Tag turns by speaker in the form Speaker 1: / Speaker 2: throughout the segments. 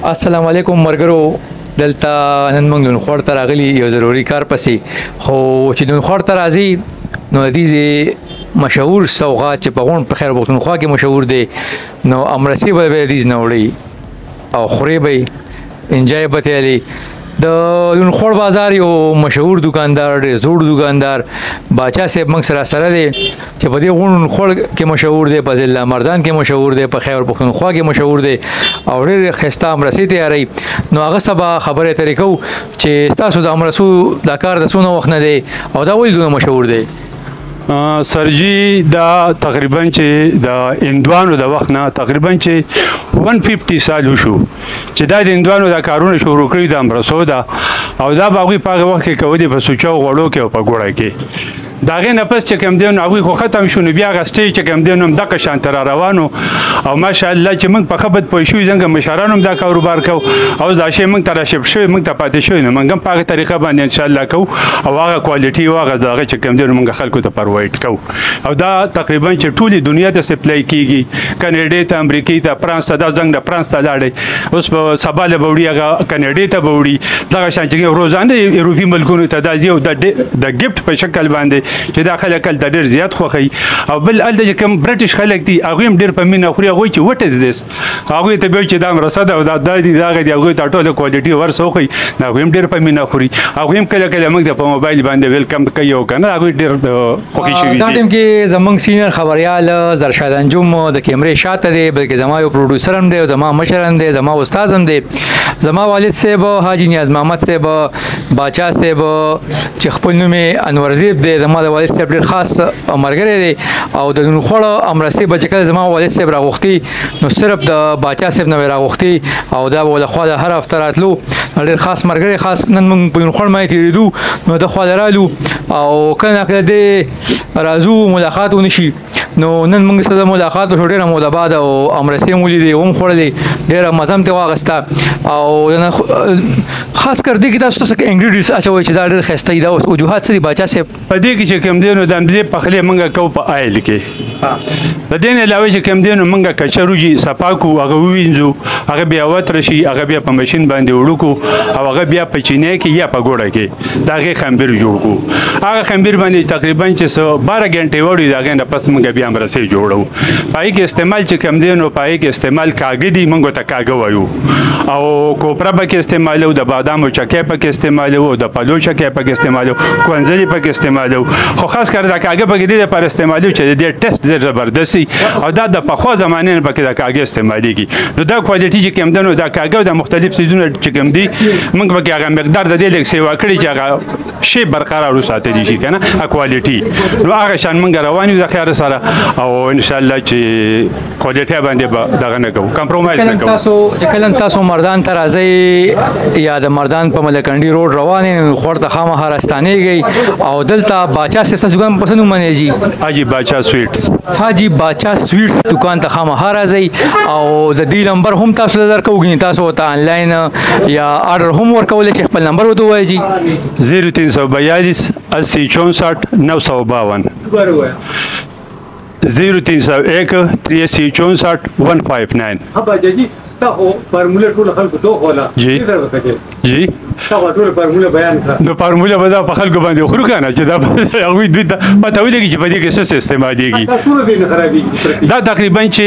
Speaker 1: السلام علیکم مرګرو. دلته نن موږ د خوړ ته راغلي یو ضروري کار پسې، خو چې د خوړ ته راځي نو د دې مشهور سوغات چې په غونډ په خیر پښتونخوا کې مشهور دی، نو امرسي به د دې نه وړي او خوري به انجای به تیالي. د خوړ بازار یو مشهور دکاندار دی، زوړ دکاندار باچا صاحب موږ سره دی چې په دې غونډ خوړ کې مشهور دی، په ضلع مردان کې مشهور دی، په خیر پښتونخوا کې مشهور دی او ډېر ښایسته امرسي تیاروي. نو هغه سبا خبرې ترې کوو چې ستاسو د امرسو دا کار د څونه وخت نه دی او دا ولې دونه مشهور دی؟
Speaker 2: سرجی دا تقریبا چې د هندوانو د وخت نه تقریبا چې 150 سال وشو چې دا د هندوانو د کارونه شروع کړي د امرسو ده، او دا به هغوی په هغه وخت کې کولې په سوچو غوړو کې او په ګوړه کې. د هغې نه پس چې کوم دی نو هغوی خو ختم شو، نو بیا هغه سټیج چې کوم دی نو همدغه شانته را روانو او ماشاءالله چې موږ په ښه بد پوه شوي څنګه مشرانو هم دا کاروبار کوو او دا شی موږ ته راشفټ شوی موږ ته پاتې شوی، نو موږ هم په هغه طریقه باندې انشاءالله کوو او هغه کوالټي او هغه د هغه چې کوم دی نو موږ خلکو ته پرووایډ کوو او دا تقریبا چې ټولې دنیا ته سپلای کېږي، کاناډا ته، امریکې ته، فرانس ته. دا زنګ د فرانس ته لاړی، اوس په سبا له به وړي هغه کاناډا ته به وړي، دغه شان چې روزانه یورپي ملکونو ته دا ځي او د ګفټ په شکل باندې چې دا خلک هلته ډېر زیات خوښوي. او بل هلته چې کوم برټش خلک دي هغوی هم ډېر په مینه خوري، هغوی چې وټ از دس هغوی ته به وایي چې دا مرسه ده او دا دي دا هغه دي، هغوی ته ټوله کوالټي ورسه وښیي، نو هغوی هم ډېر په مینه خوري. هغوی هم کله کله موږ ته په موبایل باندې ویلکم کوي او که نه هغوی ډېر خوښي شوي دي.
Speaker 1: دا ټایم کې زموږ سینیر خبریال زرشاد انجم د کیمرې شاته دی، بلکې زما یو پروډوسر هم دی او زما مشر هم دی، زما استاد هم دی، زما والد صاحب حاجي نیاز محمد صاحب باچا صاحب چې خپل نوم یې انورزیب دی، زما د والد صاحب ډېر خاص ملګری دی او د خوړو امرسي به چې کله زما والد صاحب راغوښتي نو صرف د باچا صاحب نه به راغوښتي او دا به له خوا د هر هفته راتلو، ډېر خاص ملګری. خاص نن موږ په خوړ باندې تېرېدو نو د خوا له رالو او کله نه کله دې راځو ملاقات ونشي، نو نن موږ سره ملاقات وشو، ډېره موده بعد او امرسي هم ولیدې هم خوړلې، ډېره مزه هم ترې واخیسته او خاص کر دې کې تاسو څه انګریډینټس اچوئ چې دا ډېر ښایسته دي. دا وجوهات څه دي باچا صاحب؟
Speaker 2: په دې کې چې کوم دی نو د همدې پخلی موږ کوو په آیل کې. د دې نه علاوه چې کوم دی نو موږ کچه روجي صفا کوو، هغه ووینځو، هغه بیا وتره شي، هغه بیا په ماشین باندې وړو کړو او هغه بیا په چینی کې یا په ګوړه کې د هغې خمبیر جوړ کړو. هغه خمبیر باندې تقریبا چې 12 غنټې وړي، د هغې نه پس موږ بیا امرسي جوړو. په هغې کې استعمال چې کوم دی نو په هغې کې استعمال کاږه دي، موږ ورته کاږه وایو، او کوپره پکې استعمالوو، د بادامو چکی پکې استعمالوو، د پلو چکی پکې استعمالوو، کونځلې پکې استعمالوو، خو خاص کر د کاږه پکې دې لپاره استعمالوو چې د دې ټیسټ ډېر زبردست وي او دا د پخوا زمانې نه پکې د کاږه استعمالېږي. نو دا کوالټي چې کوم دی نو دا کاږه او د مختلف څیزونه چې کوم دي موږ پکې هغه مقدار د دې لږ سیوا کړي چې هغه شی برقرار وساتلی شي که نه کوالټي. نو هغه شان موږ روان یو د خیر سره او انشاءالله چې کوالټي باندې به دغه نه کوو، کمپرومایز نه کوو.
Speaker 1: چې کله تاسو مردان ته راځئ یا د مردان په ملکنډي روډ روان یې نو خوړ ته خامخا راستانېږئ او دلته باچا صاحب ستاسو دکان په څه نوم باندې ځي؟
Speaker 2: حاجي باچا سویټس.
Speaker 1: حاجي باچا سویټس دکان ته خامخا راځئ او د دې نمبر هم تاسو ته درکوو، ګینې تاسو ورته آنلاین یا آرډر هم ورکولی چې خپل نمبر ورته ووایئ جي.
Speaker 2: 0342 80 64 952 0301 83 64 159.
Speaker 3: تا خو فارموله ټول خلکو ته خوله
Speaker 2: جی جی
Speaker 3: تا ټول فارموله بیان کړه،
Speaker 2: د فارموله به دا په خلکو باندې خورو که نه چې دا هغوی دوی ته پته ولګي چې په دې کې څه استعمالېږي. دا تقریبا چې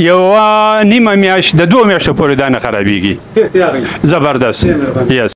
Speaker 2: یوه نیمه میاشت د 2 میاشتو پورې دا نه خرابېږي. زبردست. یس.